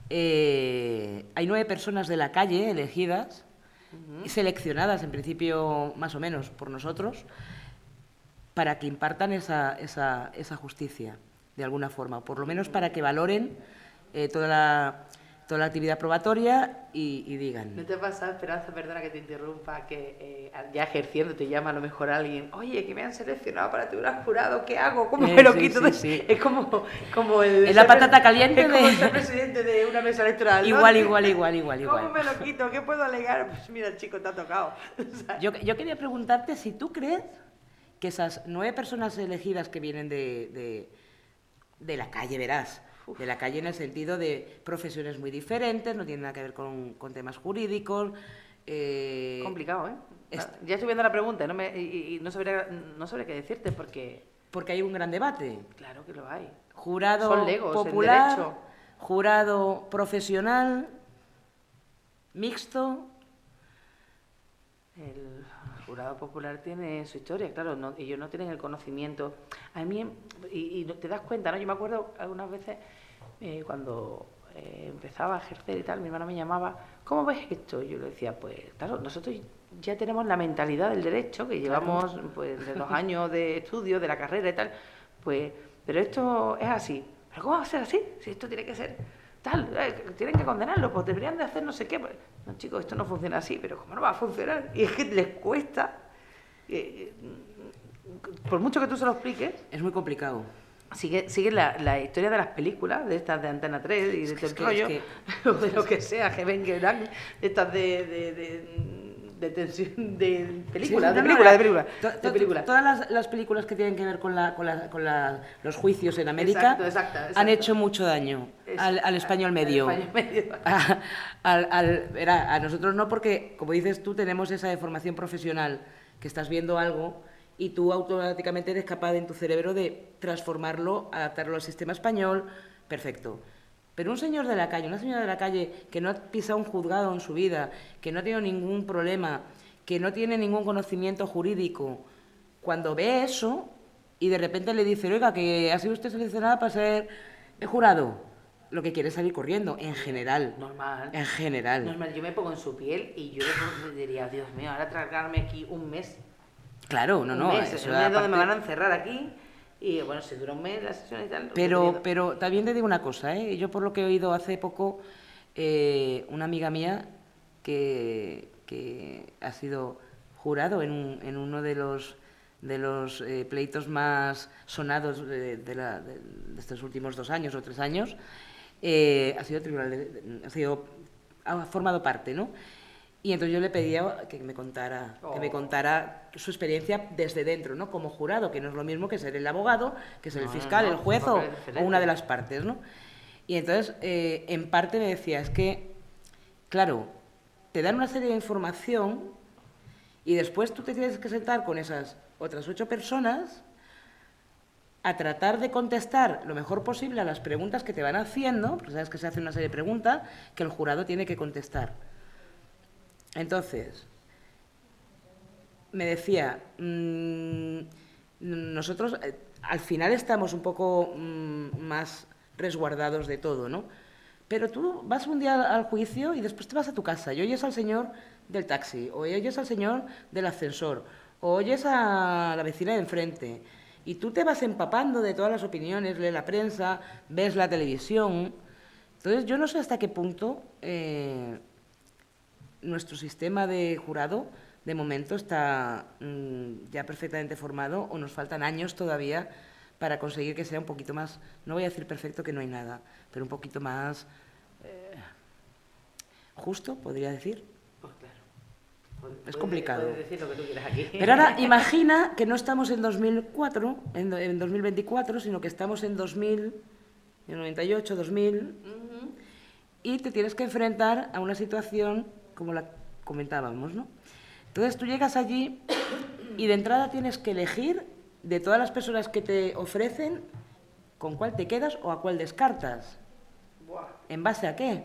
hay 9 personas de la calle elegidas, seleccionadas en principio más o menos por nosotros, para que impartan esa justicia de alguna forma, o por lo menos para que valoren toda la actividad probatoria y digan... ¿No te pasa, Esperanza, perdona que te interrumpa, que ya ejerciendo te llama a lo mejor alguien, oye, que me han seleccionado para tribunal jurado, ¿qué hago? ¿Cómo me lo quito? Sí. Es como el... Es la patata caliente es como el ser presidente de una mesa electoral, ¿no? Igual. ¿Cómo me lo quito? ¿Qué puedo alegar? Pues mira, chico, te ha tocado. Yo quería preguntarte si tú crees que esas 9 personas elegidas que vienen de la calle, verás, de la calle en el sentido de profesiones muy diferentes, no tienen nada que ver con temas jurídicos, Complicado, ¿eh? Ya estoy viendo la pregunta y no sabría qué decirte porque hay un gran debate. claro que lo hay. Jurado Son legos, el popular, derecho. jurado profesional, mixto. El jurado popular tiene su historia, claro, ellos no tienen el conocimiento. A mí, y te das cuenta, ¿no? Yo me acuerdo algunas veces cuando empezaba a ejercer y tal, mi hermana me llamaba, ¿cómo ves esto? Yo le decía, pues claro, nosotros ya tenemos la mentalidad del derecho, que llevamos pues de los años de estudio, de la carrera y tal, pues, pero esto es así. ¿Pero cómo va a ser así? Si esto tiene que ser tal, tienen que condenarlo, pues deberían de hacer no sé qué. Pues, no, chicos, esto no funciona así, pero ¿cómo no va a funcionar? Y es que les cuesta, por mucho que tú se lo expliques, Es muy complicado. sigue la historia de las películas, de estas de Antena 3 y de todo el rollo, o de lo que sea, que ven que eran estas de tensión, de películas, de películas. Todas las películas que tienen que ver con los juicios en América Exacto. han hecho mucho daño al español medio. Al español medio. A nosotros no, porque, como dices tú, tenemos esa deformación profesional, que estás viendo algo y tú automáticamente eres capaz en tu cerebro de transformarlo, adaptarlo al sistema español, perfecto. Pero un señor de la calle, una señora de la calle que no ha pisado un juzgado en su vida, que no ha tenido ningún problema, que no tiene ningún conocimiento jurídico, cuando ve eso y de repente le dice, oiga, que ha sido usted seleccionada para ser jurado, lo que quiere es salir corriendo, en general. Normal. En general. Normal, yo me pongo en su piel y yo diría, Dios mío, ahora tragarme aquí un mes. Claro, no. Un mes, Eso un mes donde aparte... me van a encerrar aquí. Y bueno, si dura un mes la sesión y tal. Pero también te digo una cosa, ¿eh? Yo por lo que he oído hace poco, una amiga mía que ha sido jurado en uno de los pleitos más sonados de estos últimos 2 años o 3 años, ha formado parte, ¿no? Y entonces yo le pedía que me contara su experiencia desde dentro, ¿no? Como jurado, que no es lo mismo que ser el abogado, que ser el fiscal, el juez o una de las partes, ¿no? Y entonces, en parte me decía, es que, claro, te dan una serie de información y después tú te tienes que sentar con esas otras 8 personas a tratar de contestar lo mejor posible a las preguntas que te van haciendo, porque sabes que se hace una serie de preguntas que el jurado tiene que contestar. Entonces, me decía, nosotros al final estamos un poco más resguardados de todo, ¿no? Pero tú vas un día al juicio y después te vas a tu casa y oyes al señor del taxi, o oyes al señor del ascensor, o oyes a la vecina de enfrente, y tú te vas empapando de todas las opiniones, lees la prensa, ves la televisión. Entonces, yo no sé hasta qué punto nuestro sistema de jurado, de momento, está ya perfectamente formado, o nos faltan años todavía para conseguir que sea un poquito más, no voy a decir perfecto, que no hay nada, pero un poquito más justo, podría decir. Pues claro. Es complicado. Puedes decir lo que tú quieras aquí. Pero ahora imagina que no estamos en 2004, en 2024, sino que estamos en 2000, en 98, 2000, y te tienes que enfrentar a una situación como la comentábamos, ¿no? Entonces tú llegas allí y de entrada tienes que elegir de todas las personas que te ofrecen con cuál te quedas o a cuál descartas. ¿En base a qué?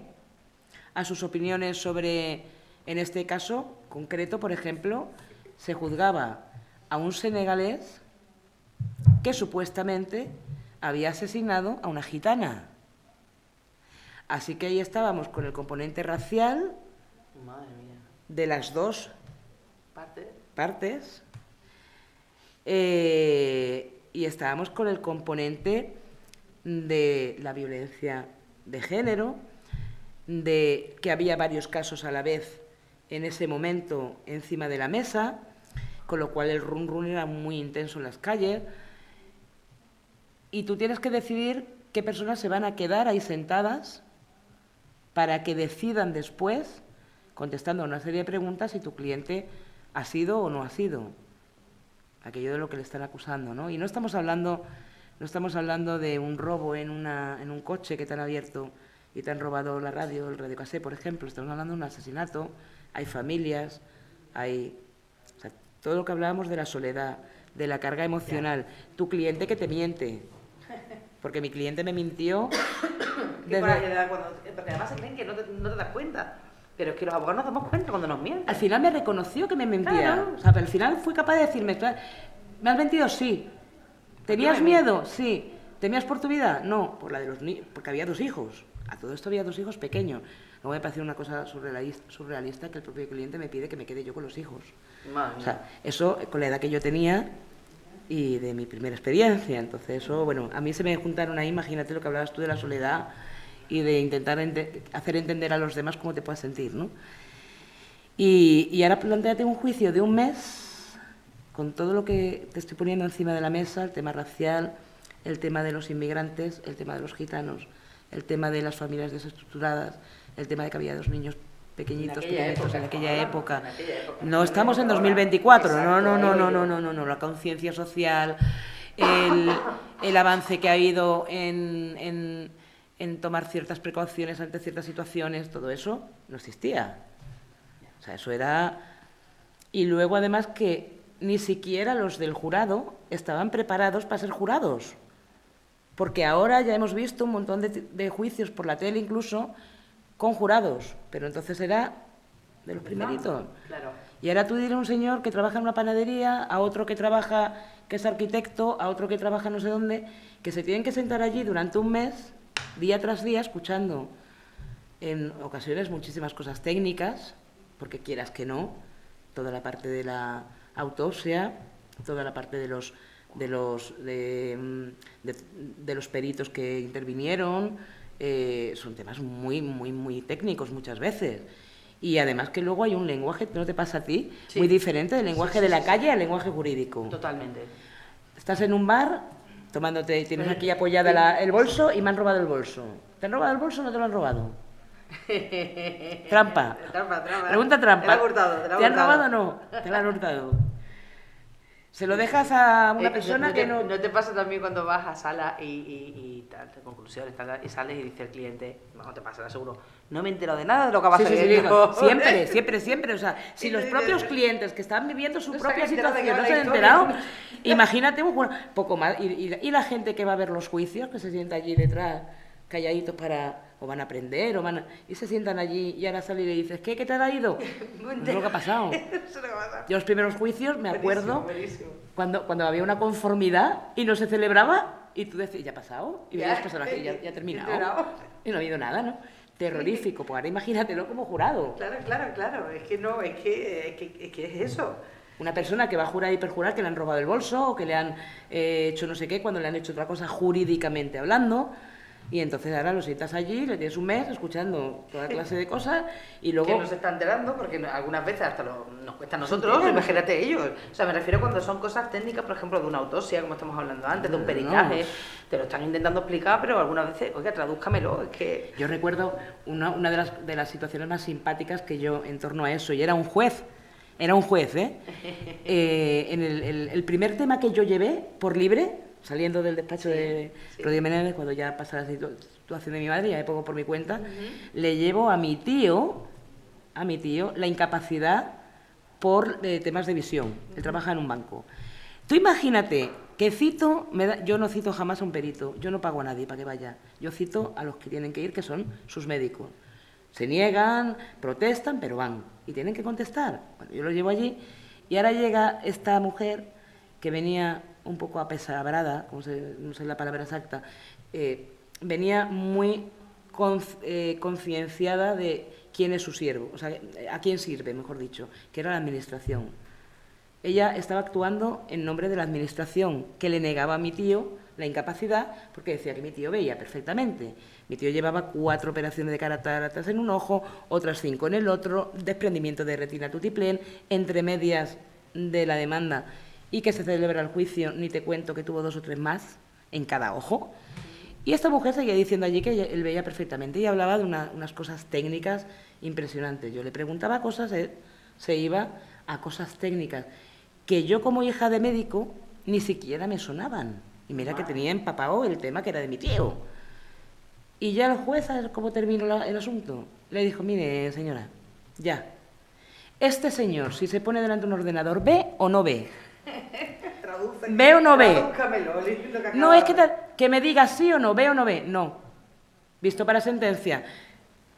A sus opiniones sobre, en este caso concreto, por ejemplo, se juzgaba a un senegalés que supuestamente había asesinado a una gitana. Así que ahí estábamos con el componente racial. Madre mía. De las dos partes. Y estábamos con el componente de la violencia de género, de que había varios casos a la vez en ese momento encima de la mesa, con lo cual el run run era muy intenso en las calles, y tú tienes que decidir qué personas se van a quedar ahí sentadas para que decidan después, contestando a una serie de preguntas, si tu cliente ha sido o no ha sido aquello de lo que le están acusando, ¿no? Y no estamos hablando de un robo en un coche que te han abierto y te han robado la radio, el radiocassette, por ejemplo. Estamos hablando de un asesinato hay familias, hay... O sea, todo lo que hablábamos de la soledad, de la carga emocional, tu cliente que te miente, porque mi cliente me mintió... Porque además se creen que no te das cuenta. Pero es que los abogados nos damos cuenta cuando nos mienten. Al final me reconoció que me mentía. Claro. O sea, pero al final fue capaz de decirme, ¿me has mentido? Sí. ¿Tenías miedo? Sí. ¿Temías por tu vida? No, por la de los niños, porque había 2 hijos. A todo esto había 2 hijos pequeños. Luego me pareció una cosa surrealista que el propio cliente me pide que me quede yo con los hijos. Madre O sea, eso con la edad que yo tenía y de mi primera experiencia. Entonces eso, bueno, a mí se me juntaron ahí, imagínate lo que hablabas tú de la soledad y de intentar hacer entender a los demás cómo te puedas sentir, ¿no? Y ahora plantéate un juicio de un mes con todo lo que te estoy poniendo encima de la mesa, el tema racial, el tema de los inmigrantes, el tema de los gitanos, el tema de las familias desestructuradas, el tema de que había 2 niños pequeñitos en aquella época. No estamos en 2024, no, la conciencia social, el avance que ha habido en tomar ciertas precauciones ante ciertas situaciones, todo eso no existía. O sea, eso era... Y luego, además, que ni siquiera los del jurado estaban preparados para ser jurados. Porque ahora ya hemos visto un montón de juicios por la tele, incluso, con jurados. Pero entonces era de los primeritos. Claro. Y ahora tú dirás a un señor que trabaja en una panadería, a otro que trabaja, que es arquitecto, a otro que trabaja no sé dónde, que se tienen que sentar allí durante un mes, día tras día, escuchando en ocasiones muchísimas cosas técnicas, porque quieras que no, toda la parte de la autopsia, toda la parte de los peritos que intervinieron, son temas muy técnicos muchas veces. Y además que luego hay un lenguaje, ¿no te pasa a ti? Sí. Muy diferente del lenguaje de la calle al lenguaje jurídico. Totalmente. Estás en un bar, tienes aquí apoyada el bolso y me han robado el bolso. ¿Te han robado el bolso o no te lo han robado? Trampa. Pregunta trampa. ¿Te han robado o no? Te lo han hurtado. Se lo dejas a una persona que no... ¿No te pasa también cuando vas a sala y tal, de conclusiones, y sales y dice el cliente, no te pasa, seguro, no me he enterado de nada de lo que ha pasado? Siempre. O sea, si los propios clientes que están viviendo su propia situación no se han enterado, imagínate un poco más. Y la gente que va a ver los juicios, que se sienta allí detrás, calladitos o van a aprender, y se sientan allí y ahora sale y le dices, ¿qué te ha ido? No es lo que ha pasado. Yo los primeros juicios me acuerdo buenísimo. Cuando había una conformidad y no se celebraba y tú decías, ¿ya ha pasado? Y veías pasar aquí, ya ha terminado. Y no ha habido nada, ¿no? Terrorífico, pues ahora imagínatelo como jurado. Claro, es que es eso. Una persona que va a jurar y perjurar que le han robado el bolso o que le han hecho no sé qué cuando le han hecho otra cosa jurídicamente hablando. Y entonces ahora lo sientas allí, le tienes un mes escuchando toda clase de cosas y luego... Que no se está enterando porque algunas veces hasta nos cuesta a nosotros, imagínate ellos. O sea, me refiero cuando son cosas técnicas, por ejemplo, de una autopsia, como estamos hablando antes, de un peritaje, te lo están intentando explicar, pero algunas veces, oiga, tradúzcamelo, es que... Yo recuerdo una de las situaciones más simpáticas que yo en torno a eso, y era un juez, en el primer tema que yo llevé por libre, saliendo del despacho de Rodríguez Menéndez, cuando ya pasa la situación de mi madre, ya me pongo por mi cuenta, le llevo a mi tío la incapacidad por temas de visión. Él trabaja en un banco. Tú imagínate que yo no cito jamás a un perito, yo no pago a nadie para que vaya, yo cito a los que tienen que ir, que son sus médicos. Se niegan, protestan, pero van, y tienen que contestar. Bueno, yo los llevo allí, y ahora llega esta mujer que venía un poco apesabrada, no sé la palabra exacta, venía muy concienciada de quién es su siervo, o sea, a quién sirve, mejor dicho, que era la administración. Ella estaba actuando en nombre de la administración, que le negaba a mi tío la incapacidad, porque decía que mi tío veía perfectamente. Mi tío llevaba 4 operaciones de cataratas en un ojo, otras 5 en el otro, desprendimiento de retina tutiplén, entre medias de la demanda, y que se celebra el juicio, ni te cuento que tuvo 2 o 3 más en cada ojo. Y esta mujer seguía diciendo allí que él veía perfectamente y hablaba de unas cosas técnicas impresionantes. Yo le preguntaba cosas, él se iba a cosas técnicas que yo como hija de médico ni siquiera me sonaban. Y mira que tenía empapado el tema que era de mi tío. Y ya el juez, ¿sabes cómo terminó el asunto? Le dijo, mire señora, ya. Este señor, si se pone delante de un ordenador, ¿ve o no ve? ¿Ve o no ve? No es que me diga sí o no, ve o no ve. No. Visto para sentencia.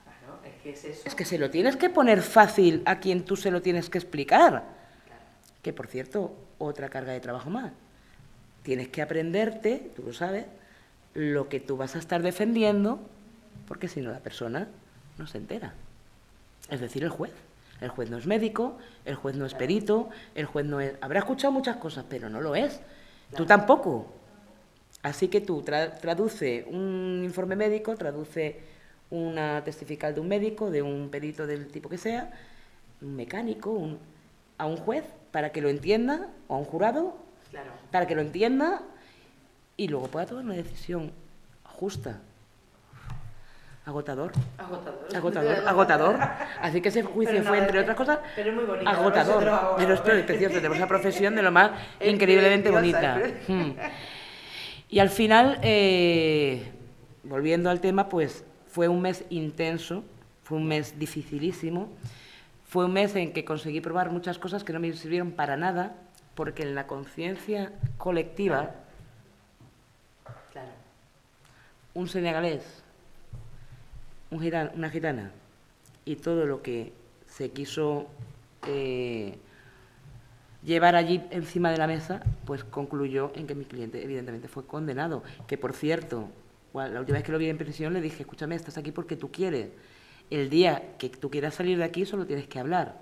Claro, es que es eso. Es que se lo tienes que poner fácil a quien tú se lo tienes que explicar. Claro. Que, por cierto, otra carga de trabajo más. Tienes que aprenderte, tú lo sabes, lo que tú vas a estar defendiendo, porque si no la persona no se entera. Es decir, el juez. El juez no es médico, el juez no es perito, el juez no es... Habrá escuchado muchas cosas, pero no lo es. Tú tampoco. Así que tú traduce un informe médico, traduce una testifical de un médico, de un perito del tipo que sea, un mecánico, a un juez para que lo entienda, o a un jurado, para que lo entienda y luego pueda tomar una decisión justa. Agotador. Así que ese juicio fue, entre otras cosas, pero es muy bonito, agotador. Pero es precioso, tenemos una profesión de lo más increíblemente bonita. Y al final, volviendo al tema, pues fue un mes intenso, fue un mes dificilísimo, fue un mes en que conseguí probar muchas cosas que no me sirvieron para nada, porque en la conciencia colectiva, un senegalés, una gitana y todo lo que se quiso llevar allí encima de la mesa, pues concluyó en que mi cliente evidentemente fue condenado. Que, por cierto, la última vez que lo vi en prisión le dije, escúchame, estás aquí porque tú quieres. El día que tú quieras salir de aquí solo tienes que hablar.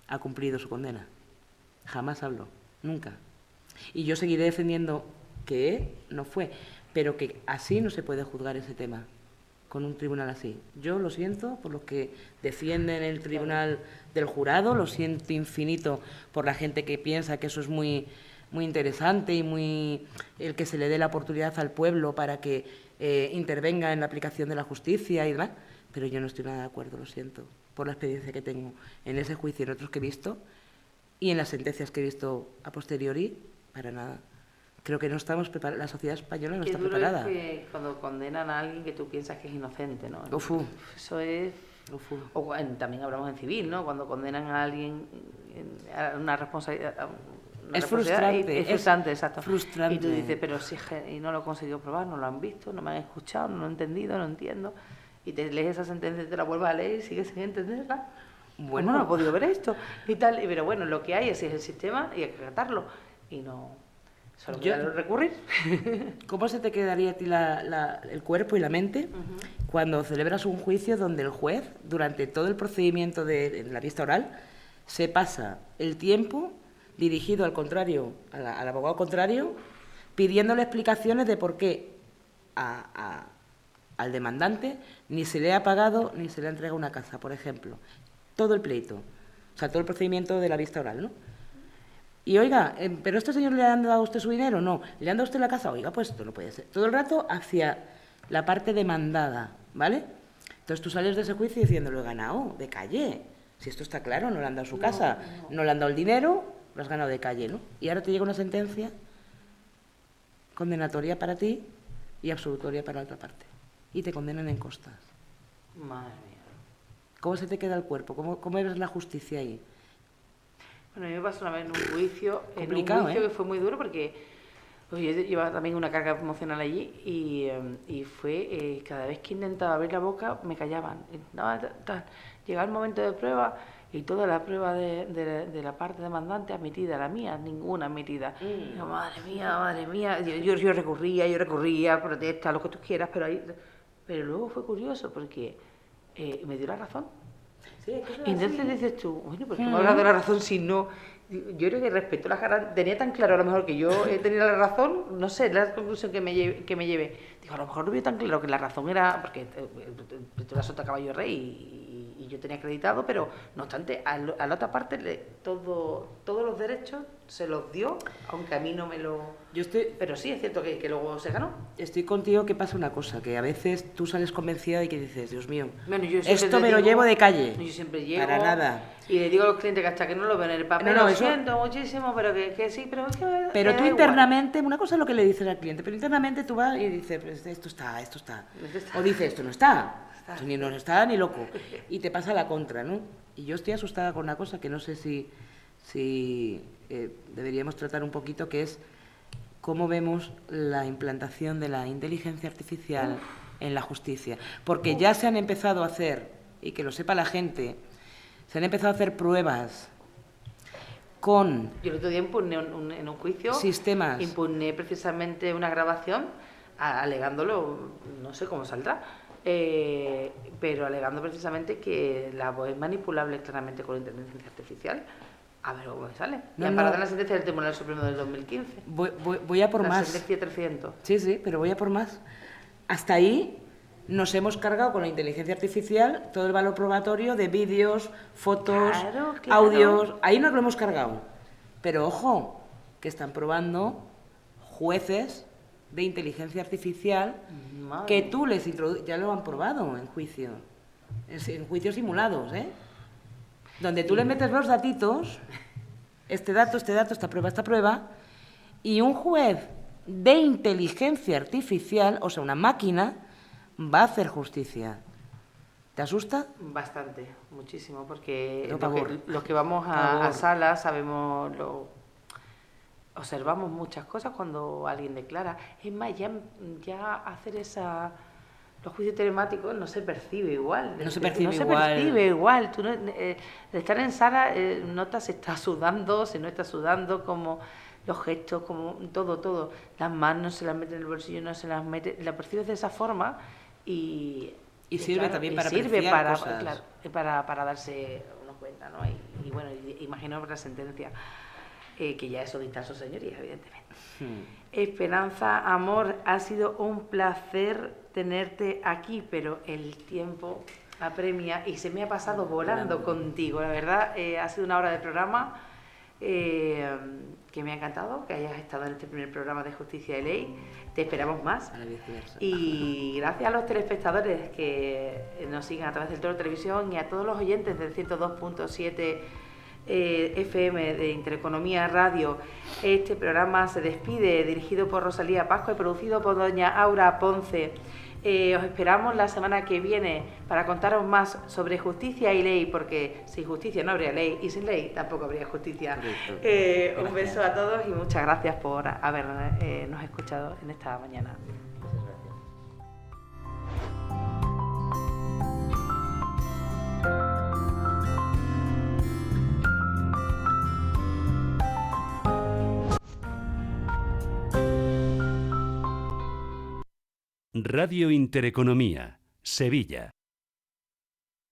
Ha cumplido su condena. Jamás habló, nunca. Y yo seguiré defendiendo que no fue, pero que así no se puede juzgar ese tema, con un tribunal así. Yo lo siento por los que defienden el tribunal del jurado, lo siento infinito por la gente que piensa que eso es muy, muy interesante y muy el que se le dé la oportunidad al pueblo para que intervenga en la aplicación de la justicia y demás, pero yo no estoy nada de acuerdo, lo siento, por la experiencia que tengo en ese juicio y en otros que he visto y en las sentencias que he visto a posteriori, para nada. Creo que no estamos preparados, la sociedad española no está preparada. Es que cuando condenan a alguien que tú piensas que es inocente, ¿no? Eso es... O también hablamos en civil, ¿no? Cuando condenan a alguien a una responsabilidad... Es frustrante. Es frustrante, exacto. Frustrante. Y tú dices, pero si y no lo he conseguido probar, no lo han visto, no me han escuchado, no lo he entendido, no entiendo. Y te lees esa sentencia y te la vuelves a leer y sigues sin entenderla. Bueno, no he podido ver esto y tal. Pero bueno, lo que hay es el sistema y hay que tratarlo. Y no... Solo recurrir. ¿Cómo se te quedaría a ti el cuerpo y la mente cuando celebras un juicio donde el juez, durante todo el procedimiento de la vista oral, se pasa el tiempo dirigido al contrario, al abogado contrario, pidiéndole explicaciones de por qué al demandante ni se le ha pagado ni se le ha entregado una casa, por ejemplo? Todo el pleito, o sea, todo el procedimiento de la vista oral, ¿no? Y oiga, ¿pero a este señor le han dado a usted su dinero? No. ¿Le han dado a usted la casa? Oiga, pues esto no puede ser. Todo el rato hacia la parte demandada, ¿vale? Entonces tú sales de ese juicio diciendo, lo he ganado de calle. Si esto está claro, no le han dado su casa, no le han dado el dinero, lo has ganado de calle, ¿no? Y ahora te llega una sentencia condenatoria para ti y absolutoria para la otra parte. Y te condenan en costas. Madre mía. ¿Cómo se te queda el cuerpo? ¿Cómo ves la justicia ahí? Bueno, a mí me pasó una vez en un juicio, que fue muy duro porque pues, yo llevaba también una carga emocional allí y fue cada vez que intentaba abrir la boca me callaban. Llegaba el momento de prueba y toda la prueba de la parte demandante admitida, la mía, ninguna admitida. Yo, madre mía, yo recurría, protesta, lo que tú quieras, pero luego fue curioso porque me dio la razón. Sí, y entonces dices tú, bueno, ¿por qué me hablas de la razón si no? Yo creo que respeto las ganas, tenía tan claro a lo mejor que yo tenía la razón, no sé, la conclusión que me llevé. Digo, a lo mejor no veo tan claro que la razón era, porque tú eras otra caballo de rey y yo tenía acreditado, pero no obstante, a la otra parte todos los derechos se los dio, aunque a mí no me lo Pero sí, es cierto que luego se ganó. Estoy contigo, que pasa una cosa, que a veces tú sales convencida y que dices, Dios mío, Bueno, yo siempre esto le me lo digo- llevo de calle. Yo siempre llego. Para nada. Y le digo a los clientes que hasta que no lo ven en el papel, No, lo eso- siento muchísimo, pero que sí, pero es que me Pero da tú igual. internamente, una cosa es lo que le dices al cliente, pero internamente tú vas y dices, pues esto está. Esto está. O dices, esto no está. Está. Esto ni no está ni loco. Y te pasa la contra, ¿no? Y yo estoy asustada con una cosa que no sé si deberíamos tratar un poquito, que es cómo vemos la implantación de la inteligencia artificial en la justicia. Porque ya se han empezado a hacer, y que lo sepa la gente, se han empezado a hacer pruebas con Yo el otro día impugné en un juicio. sistemas. Impugné precisamente una grabación alegándolo, no sé cómo saldrá, pero alegando precisamente que la voz es manipulable claramente con la inteligencia artificial. A ver cómo me sale. No, Y amparada no. en la sentencia del Tribunal Supremo del 2015. Voy a por la más. sentencia 300. Sí, pero voy a por más. Hasta ahí nos hemos cargado con la inteligencia artificial todo el valor probatorio de vídeos, fotos, Claro. audios. Ahí nos lo hemos cargado. Pero ojo, que están probando jueces de inteligencia artificial Madre que mía. tú les introduces. Ya lo han probado en juicio. En juicios simulados, ¿eh? Donde tú le metes los datitos, este dato, esta prueba, y un juez de inteligencia artificial, o sea, una máquina, va a hacer justicia. ¿Te asusta? Bastante, muchísimo, porque No, pavor. los que vamos Pavor. a salas sabemos, observamos muchas cosas cuando alguien declara. Es más, ya hacer los juicios telemáticos no se percibe igual. No se percibe igual. percibe igual. Tú de estar en sala notas si está sudando, si no está sudando, como los gestos, como todo. Las manos se las mete en el bolsillo, no se las mete. La percibes de esa forma y sirve también para sirve apreciar para, cosas. claro, para darse uno cuenta, ¿no? Y bueno, imagino la sentencia, que ya eso dicta sus señorías, evidentemente. Esperanza, amor, ha sido un placer tenerte aquí, pero el tiempo apremia y se me ha pasado volando contigo. La verdad, ha sido una hora de programa que me ha encantado, que hayas estado en este primer programa de Justicia y Ley. Te esperamos más. A la viceversa. Y gracias a los telespectadores que nos siguen a través del Toro Televisión y a todos los oyentes del 102.7 FM de Intereconomía Radio. Este programa se despide, dirigido por Rosalía Pascua y producido por doña Aura Ponce. Os esperamos la semana que viene para contaros más sobre justicia y ley, porque sin justicia no habría ley y sin ley tampoco habría justicia. Un beso a todos y muchas gracias por habernos escuchado en esta mañana. Radio Intereconomía, Sevilla.